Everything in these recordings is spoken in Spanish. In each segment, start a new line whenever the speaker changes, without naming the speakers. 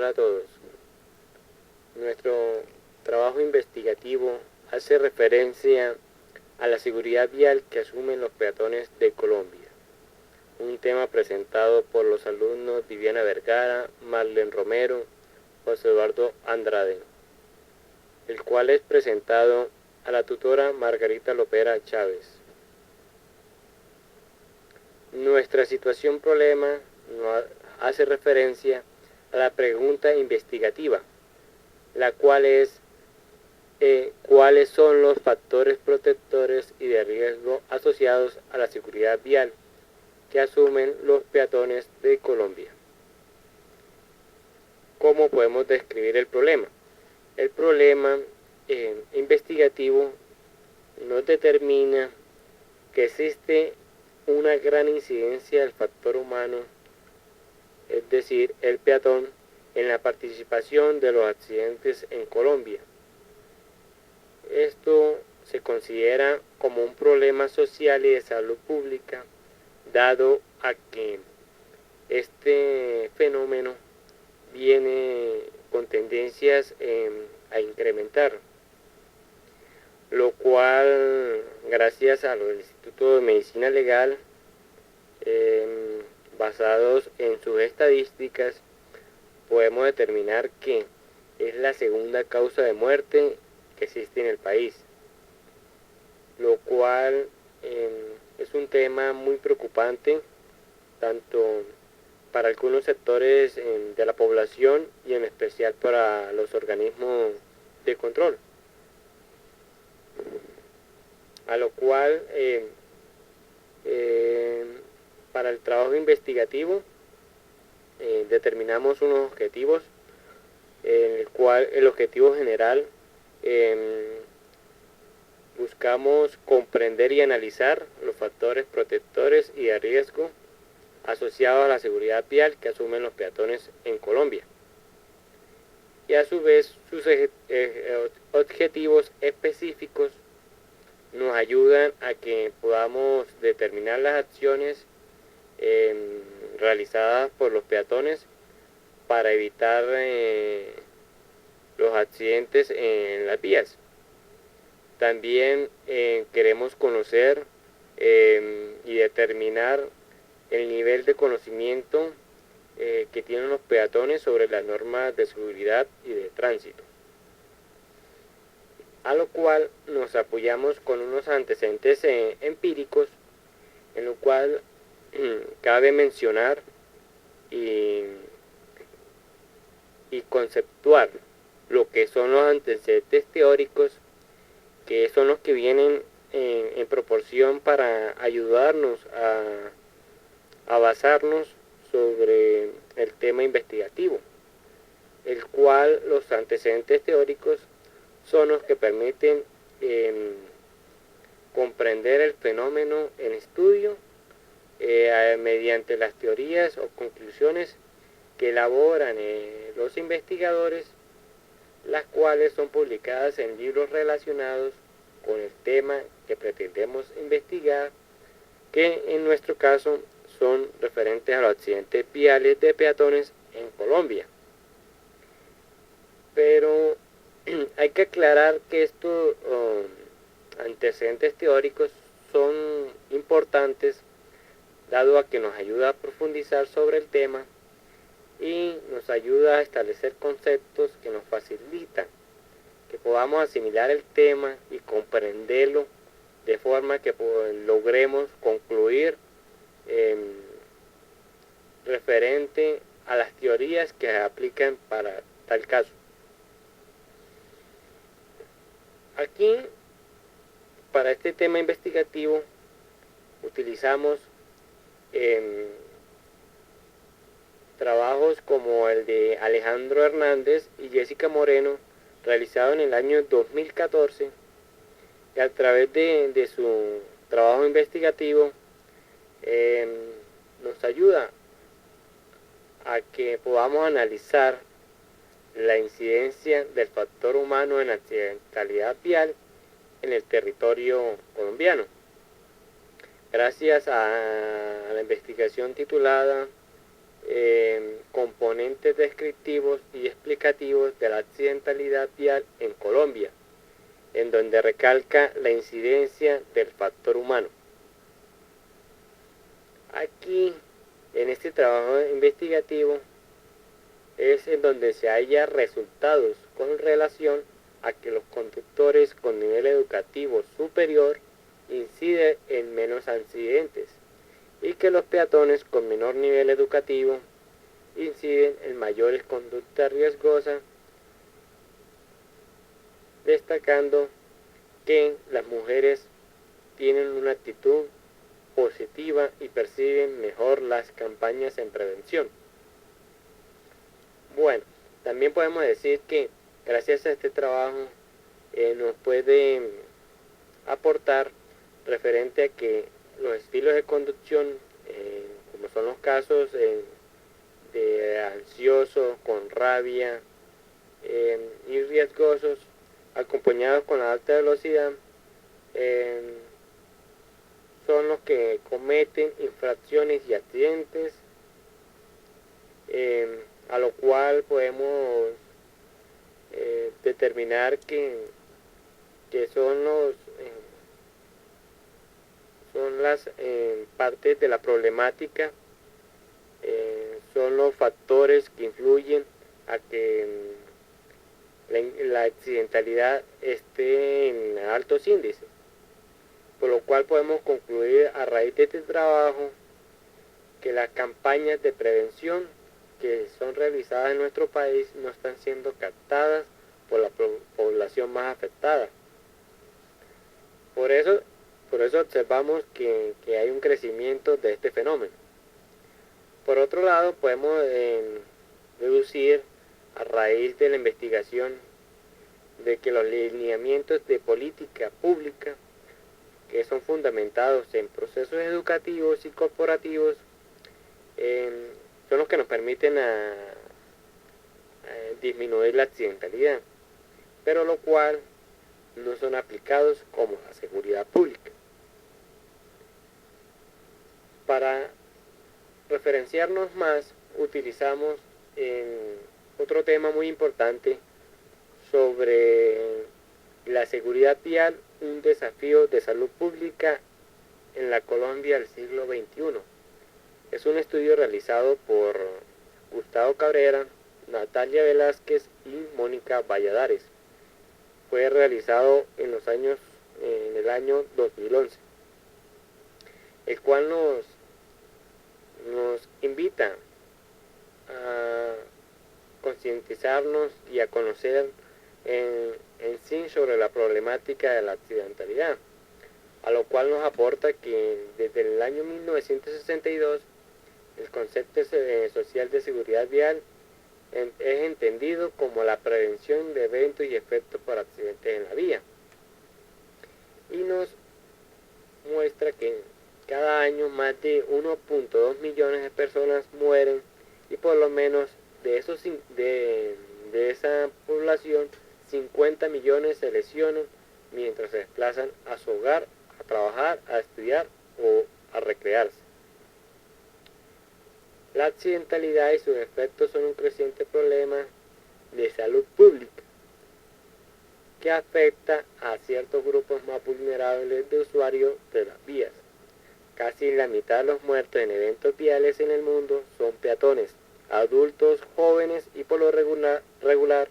Hola a todos. Nuestro trabajo investigativo hace referencia a la seguridad vial que asumen los peatones de Colombia. Un tema presentado por los alumnos Viviana Vergara, Marlen Romero, José Eduardo Andrade, el cual es presentado a la tutora Margarita Lopera Chávez. Nuestra situación problema hace referencia a la pregunta investigativa, la cual es cuáles son los factores protectores y de riesgo asociados a la seguridad vial que asumen los peatones de Colombia. ¿Cómo podemos describir el problema? El problema investigativo nos determina que existe una gran incidencia del factor humano, es decir, el peatón, en la participación de los accidentes en Colombia. Esto se considera como un problema social y de salud pública, dado a que este fenómeno viene con tendencias a incrementar, lo cual, gracias a los Institutos de Medicina Legal, basados en sus estadísticas, podemos determinar que es la segunda causa de muerte que existe en el país, lo cual es un tema muy preocupante, tanto para algunos sectores de la población y en especial para los organismos de control, a lo cual para el trabajo investigativo determinamos unos objetivos, en el cual el objetivo general buscamos comprender y analizar los factores protectores y de riesgo asociados a la seguridad vial que asumen los peatones en Colombia, y a su vez sus objetivos específicos nos ayudan a que podamos determinar las acciones realizadas por los peatones para evitar los accidentes en las vías. También queremos conocer y determinar el nivel de conocimiento que tienen los peatones sobre las normas de seguridad y de tránsito, a lo cual nos apoyamos con unos antecedentes empíricos, en lo cual cabe mencionar y conceptuar lo que son los antecedentes teóricos, que son los que vienen en proporción para ayudarnos a basarnos sobre el tema investigativo, el cual los antecedentes teóricos son los que permiten comprender el fenómeno en estudio mediante las teorías o conclusiones que elaboran los investigadores, las cuales son publicadas en libros relacionados con el tema que pretendemos investigar, que en nuestro caso son referentes a los accidentes viales de peatones en Colombia. Pero hay que aclarar que estos antecedentes teóricos son importantes, dado a que nos ayuda a profundizar sobre el tema y nos ayuda a establecer conceptos que nos facilitan que podamos asimilar el tema y comprenderlo de forma que logremos concluir referente a las teorías que se aplican para tal caso. Aquí, para este tema investigativo, utilizamos trabajos como el de Alejandro Hernández y Jessica Moreno, realizado en el año 2014, y a través de su trabajo investigativo nos ayuda a que podamos analizar la incidencia del factor humano en la accidentalidad vial en el territorio colombiano. Gracias a la investigación titulada componentes descriptivos y explicativos de la accidentalidad vial en Colombia, en donde recalca la incidencia del factor humano. Aquí, en este trabajo investigativo, es en donde se halla resultados con relación a que los conductores con nivel educativo superior inciden en menos accidentes y que los peatones con menor nivel educativo inciden en mayores conductas riesgosas, destacando que las mujeres tienen una actitud positiva y perciben mejor las campañas en prevención. Bueno, también podemos decir que gracias a este trabajo nos puede aportar referente a que los estilos de conducción, como son los casos de ansiosos, con rabia y riesgosos, acompañados con la alta velocidad, son los que cometen infracciones y accidentes, a lo cual podemos determinar que son son las partes de la problemática, son los factores que influyen a que la accidentalidad esté en altos índices, por lo cual podemos concluir a raíz de este trabajo que las campañas de prevención que son realizadas en nuestro país no están siendo captadas por la población más afectada. Por eso observamos que hay un crecimiento de este fenómeno. Por otro lado, podemos deducir a raíz de la investigación de que los lineamientos de política pública que son fundamentados en procesos educativos y corporativos son los que nos permiten a disminuir la accidentalidad, pero lo cual no son aplicados como la seguridad pública. Para referenciarnos más, utilizamos otro tema muy importante sobre la seguridad vial, un desafío de salud pública en la Colombia del siglo XXI. Es un estudio realizado por Gustavo Cabrera, Natalia Velázquez y Mónica Valladares. Fue realizado en el año 2011, el cual nos invita a concientizarnos y a conocer en sí sobre la problemática de la accidentalidad, a lo cual nos aporta que desde el año 1962 el concepto social de seguridad vial es entendido como la prevención de eventos y efectos por accidentes en la vía, y nos muestra que cada año más de 1.2 millones de personas mueren, y por lo menos de esa población 50 millones se lesionan mientras se desplazan a su hogar, a trabajar, a estudiar o a recrearse. La accidentalidad y sus efectos son un creciente problema de salud pública que afecta a ciertos grupos más vulnerables de usuarios de las vías. Casi la mitad de los muertos en eventos viales en el mundo son peatones, adultos, jóvenes y por lo regular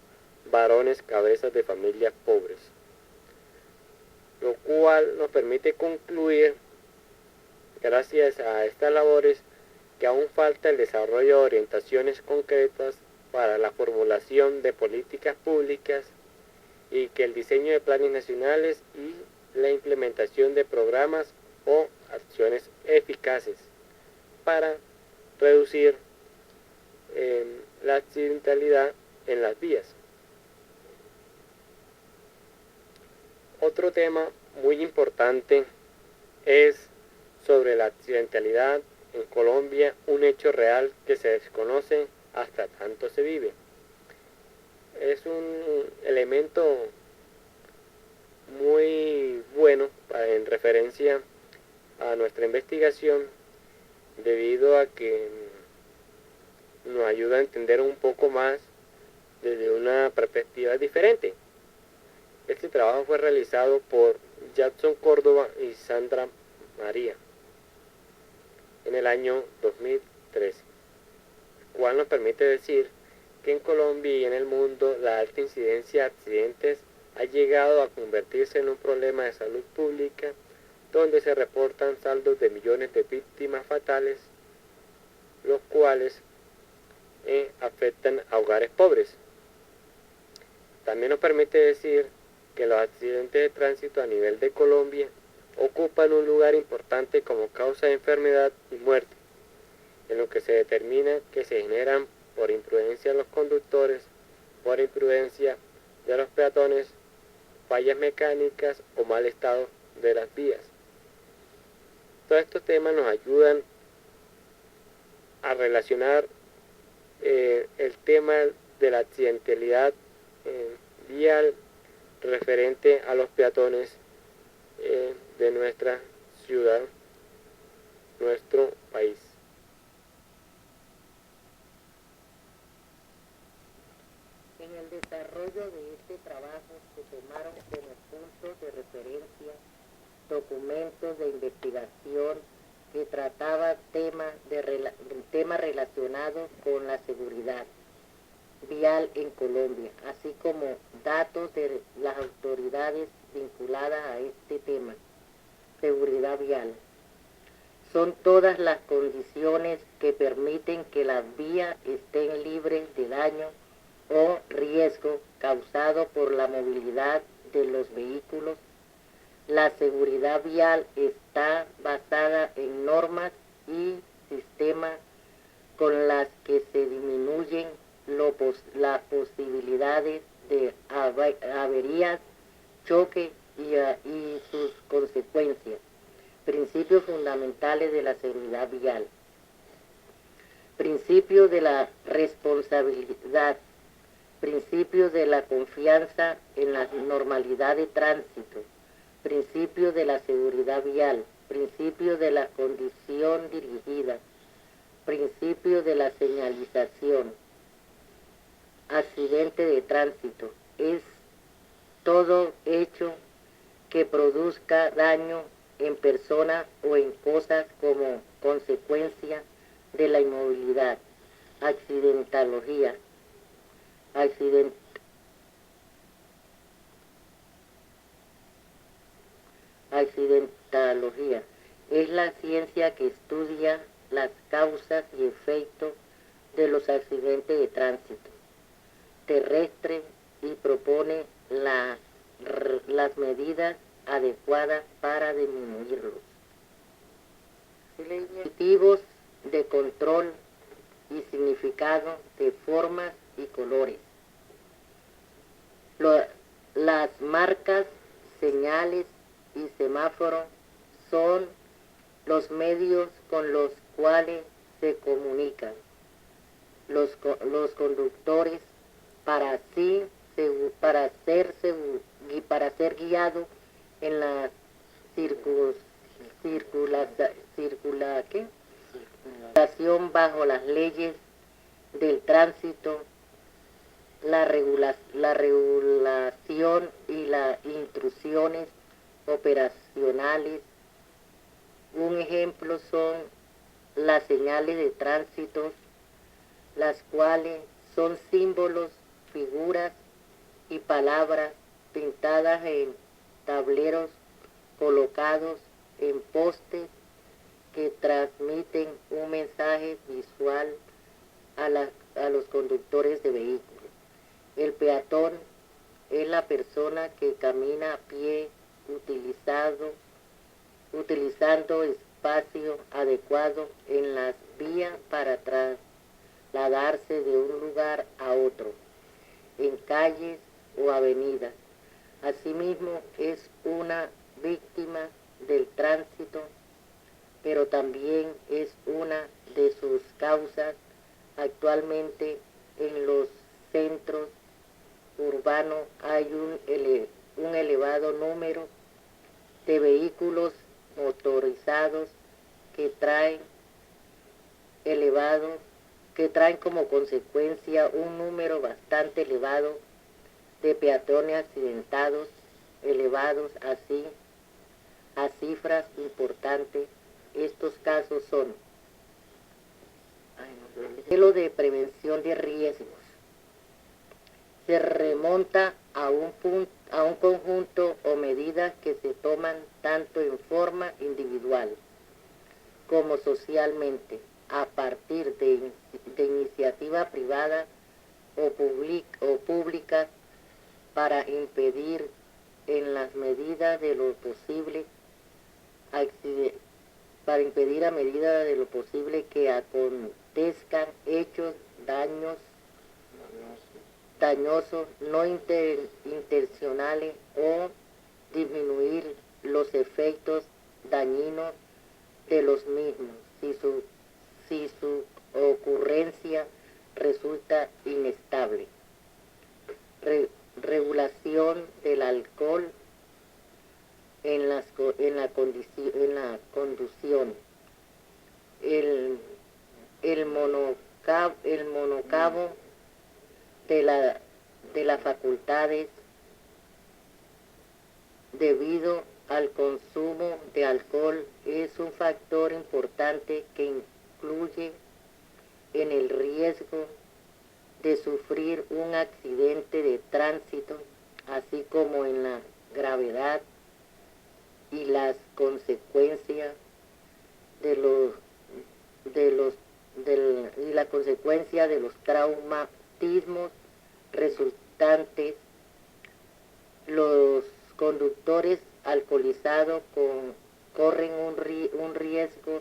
varones cabezas de familias pobres, lo cual nos permite concluir, gracias a estas labores, que aún falta el desarrollo de orientaciones concretas para la formulación de políticas públicas y que el diseño de planes nacionales y la implementación de programas o acciones eficaces para reducir la accidentalidad en las vías. Otro tema muy importante es sobre la accidentalidad en Colombia, un hecho real que se desconoce hasta tanto se vive. Es un elemento muy bueno en referencia a nuestra investigación, debido a que ayuda a entender un poco más desde una perspectiva diferente. Este trabajo fue realizado por Jackson Córdoba y Sandra María en el año 2013, el cual nos permite decir que en Colombia y en el mundo la alta incidencia de accidentes ha llegado a convertirse en un problema de salud pública, donde se reportan saldos de millones de víctimas fatales, los cuales afectan a hogares pobres. También nos permite decir que los accidentes de tránsito a nivel de Colombia ocupan un lugar importante como causa de enfermedad y muerte, en lo que se determina que se generan por imprudencia de los conductores, por imprudencia de los peatones, fallas mecánicas o mal estado de las vías. Todos estos temas nos ayudan a relacionar el tema de la accidentalidad vial referente a los peatones de nuestra ciudad, nuestro país.
En el desarrollo de este trabajo se tomaron como puntos de referencia documentos de investigación que trataban temas relacionados con la seguridad vial en Colombia, así como datos de las autoridades vinculadas a este tema, seguridad vial. Son todas las condiciones que permiten que las vías estén libres de daño o riesgo causado por la movilidad de los vehículos. La seguridad vial está basada en normas y sistemas con las que se disminuyen las posibilidades de averías, choque y sus consecuencias. Principios fundamentales de la seguridad vial. Principio de la responsabilidad. Principio de la confianza en la normalidad de tránsito. Principio de la seguridad vial. Principio de la condición dirigida. Principio de la señalización. Accidente de tránsito. Es todo hecho que produzca daño en personas o en cosas como consecuencia de la inmovilidad. Accidentalología. Accidentalología es la ciencia que estudia las causas y efectos de los accidentes de tránsito terrestre y propone las medidas adecuadas para disminuirlos. Dispositivos de control y significado de formas y colores. Las marcas, señales y semáforos son los medios con los cuales se comunican los conductores para ser guiados en la circulación bajo las leyes del tránsito, la regulación y las instrucciones operacionales. Un ejemplo son las señales de tránsito, las cuales son símbolos, figuras y palabras pintadas en tableros colocados en postes que transmiten un mensaje visual a los conductores de vehículos. El peatón es la persona que camina a pie utilizando espacio adecuado en las vías para trasladarse de un lugar a otro, en calles o avenidas. Asimismo, es una víctima del tránsito, pero también es una de sus causas. Actualmente en los centros urbanos hay un elevado número de vehículos motorizados que traen elevados que traen como consecuencia un número bastante elevado de peatones accidentados, elevados así a cifras importantes. Estos casos son el modelo de prevención de riesgos. Se remonta a un conjunto o medidas que se toman tanto en forma individual como socialmente, a partir de iniciativa privada o pública para impedir en las medidas de lo posible que acontezcan hechos dañosos no intencionales o disminuir los efectos dañinos de los mismos si su ocurrencia resulta inestable. Regulación del alcohol en la conducción. El monocabo de las facultades debido al consumo de alcohol es un factor importante que incluye en el riesgo de sufrir un accidente de tránsito, así como en la gravedad y las consecuencias de los traumatismos resultantes. Los conductores alcoholizados corren un riesgo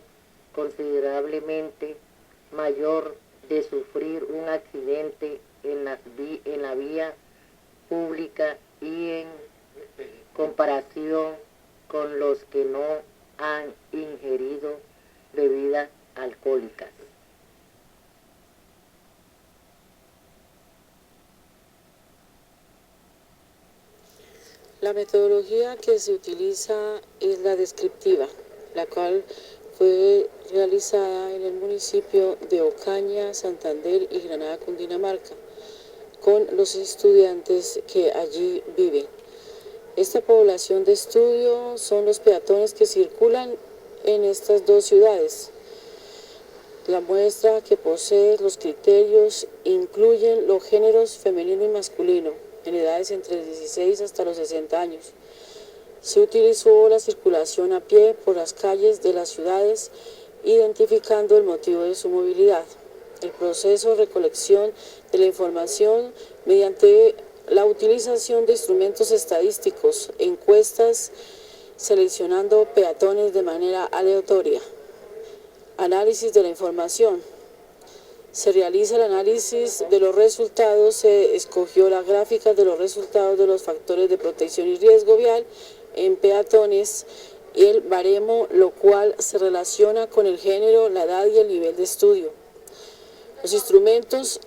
considerablemente mayor de sufrir un accidente en la vía pública y en comparación con los que no han ingerido bebidas alcohólicas.
La metodología que se utiliza es la descriptiva, la cual fue realizada en el municipio de Ocaña, Santander y Granada, Cundinamarca, con los estudiantes que allí viven. Esta población de estudio son los peatones que circulan en estas dos ciudades. La muestra que posee los criterios incluyen los géneros femenino y masculino, en edades entre 16 hasta los 60 años. Se utilizó la circulación a pie por las calles de las ciudades, identificando el motivo de su movilidad. El proceso de recolección de la información mediante la utilización de instrumentos estadísticos, encuestas, seleccionando peatones de manera aleatoria. Análisis de la información. Se realiza el análisis de los resultados, se escogió la gráfica de los resultados de los factores de protección y riesgo vial en peatones y el baremo, lo cual se relaciona con el género, la edad y el nivel de estudio. Los instrumentos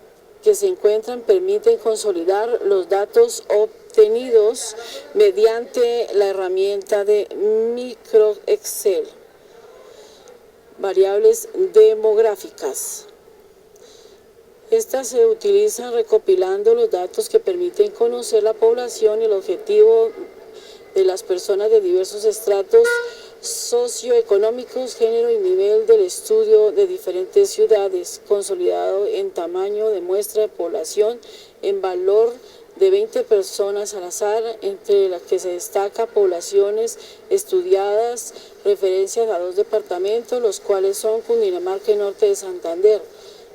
que se encuentran permiten consolidar los datos obtenidos mediante la herramienta de micro Excel. Variables demográficas. Estas se utilizan recopilando los datos que permiten conocer la población y el objetivo de las personas de diversos estratos socioeconómicos, género y nivel del estudio de diferentes ciudades, consolidado en tamaño de muestra de población en valor de 20 personas al azar, entre las que se destaca poblaciones estudiadas, referencias a 2 departamentos, los cuales son Cundinamarca y Norte de Santander.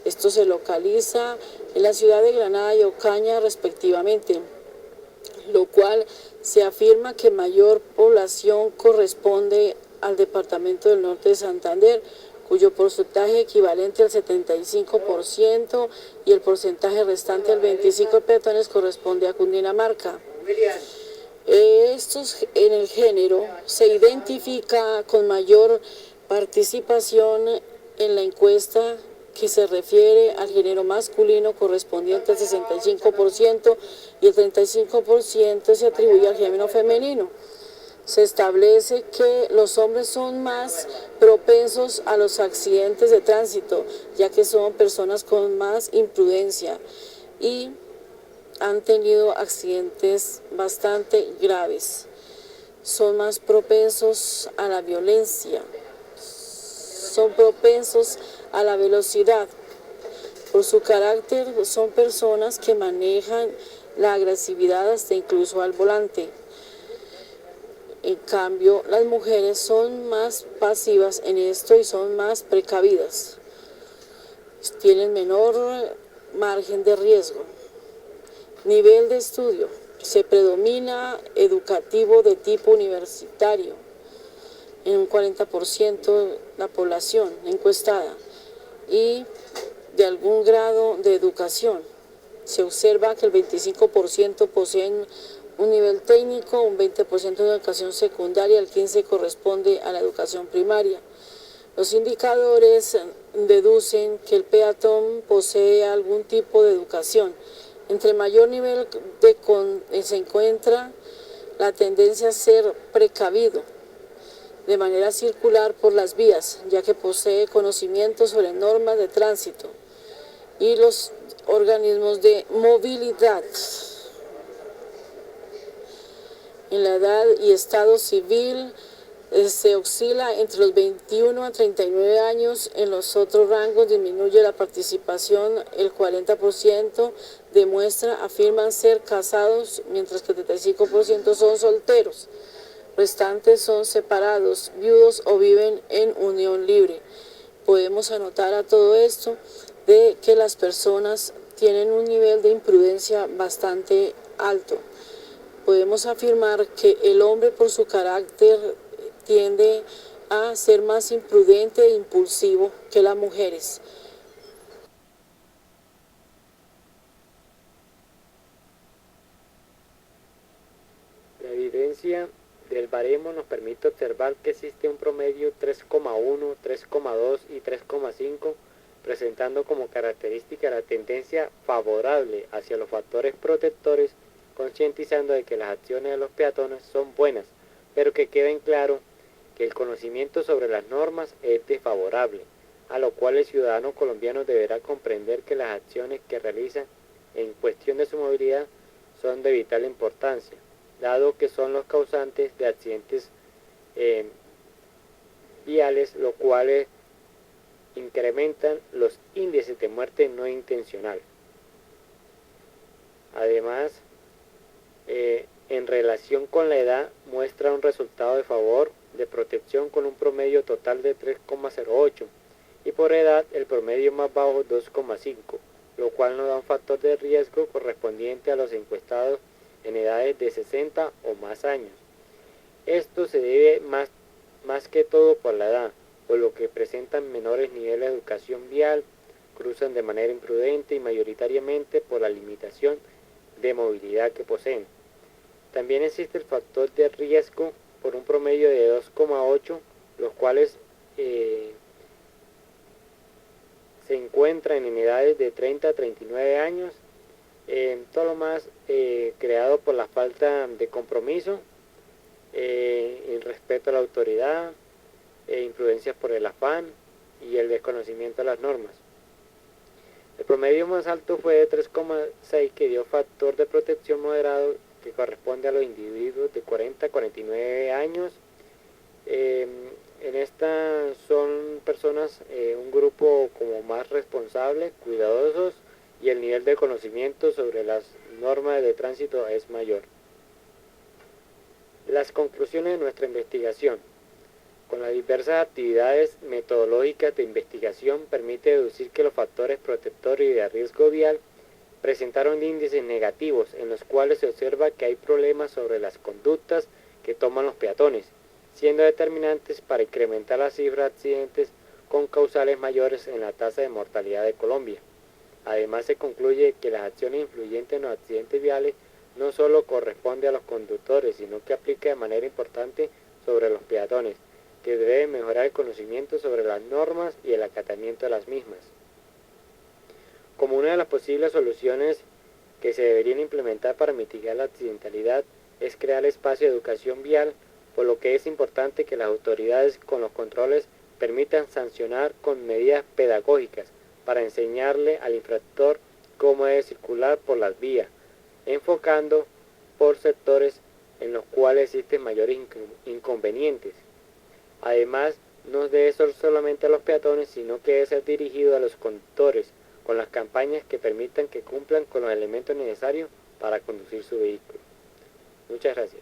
Esto se localiza en la ciudad de Granada y Ocaña respectivamente, lo cual se afirma que mayor población corresponde al departamento del Norte de Santander, cuyo porcentaje equivalente al 75% y el porcentaje restante al 25% de peatones corresponde a Cundinamarca. Estos en el género se identifica con mayor participación en la encuesta que se refiere al género masculino correspondiente al 65% y el 35% se atribuye al género femenino. Se establece que los hombres son más propensos a los accidentes de tránsito, ya que son personas con más imprudencia y han tenido accidentes bastante graves. Son más propensos a la violencia, son propensos a la velocidad. Por su carácter son personas que manejan la agresividad hasta incluso al volante. En cambio, las mujeres son más pasivas en esto y son más precavidas. Tienen menor margen de riesgo. Nivel de estudio. Se predomina educativo de tipo universitario en un 40% de la población encuestada y de algún grado de educación. Se observa que el 25% poseen un nivel técnico, un 20% de educación secundaria, el 15% corresponde a la educación primaria. Los indicadores deducen que el peatón posee algún tipo de educación. Entre mayor nivel se encuentra la tendencia a ser precavido de manera circular por las vías, ya que posee conocimientos sobre normas de tránsito y los organismos de movilidad. En la edad y estado civil se oscila entre los 21 a 39 años. En los otros rangos disminuye la participación. El 40% afirman ser casados, mientras que el 35% son solteros. Restantes son separados, viudos o viven en unión libre. Podemos anotar a todo esto de que las personas tienen un nivel de imprudencia bastante alto. Podemos afirmar que el hombre, por su carácter, tiende a ser más imprudente e impulsivo que las mujeres.
La evidencia del baremo nos permite observar que existe un promedio 3,1, 3,2 y 3,5, presentando como característica la tendencia favorable hacia los factores protectores, concientizando de que las acciones de los peatones son buenas, pero que queden claro que el conocimiento sobre las normas es desfavorable, a lo cual el ciudadano colombiano deberá comprender que las acciones que realiza en cuestión de su movilidad son de vital importancia, dado que son los causantes de accidentes viales, lo cual incrementan los índices de muerte no intencional. Además, en relación con la edad, muestra un resultado de favor de protección con un promedio total de 3,08 y por edad el promedio más bajo 2,5, lo cual nos da un factor de riesgo correspondiente a los encuestados en edades de 60 o más años. Esto se debe más que todo por la edad, por lo que presentan menores niveles de educación vial, cruzan de manera imprudente y mayoritariamente por la limitación de movilidad que poseen. También existe el factor de riesgo por un promedio de 2,8, los cuales se encuentran en edades de 30 a 39 años, todo lo más creado por la falta de compromiso, el respeto a la autoridad, imprudencias por el afán y el desconocimiento de las normas. El promedio más alto fue de 3,6, que dio factor de protección moderado, que corresponde a los individuos de 40 a 49 años. En esta son personas, un grupo como más responsable, cuidadosos, y el nivel de conocimiento sobre las normas de tránsito es mayor. Las conclusiones de nuestra investigación. Con las diversas actividades metodológicas de investigación permite deducir que los factores protectores y de riesgo vial presentaron índices negativos en los cuales se observa que hay problemas sobre las conductas que toman los peatones, siendo determinantes para incrementar la cifra de accidentes con causales mayores en la tasa de mortalidad de Colombia. Además, se concluye que las acciones influyentes en los accidentes viales no solo corresponden a los conductores, sino que aplica de manera importante sobre los peatones, que deben mejorar el conocimiento sobre las normas y el acatamiento de las mismas. Como una de las posibles soluciones que se deberían implementar para mitigar la accidentalidad es crear espacio de educación vial por lo que es importante que las autoridades con los controles permitan sancionar con medidas pedagógicas para enseñarle al infractor cómo debe circular por las vías, enfocando por sectores en los cuales existen mayores inconvenientes. Además, no debe ser solamente a los peatones, sino que debe ser dirigido a los conductores, con las campañas que permitan que cumplan con los elementos necesarios para conducir su vehículo. Muchas gracias.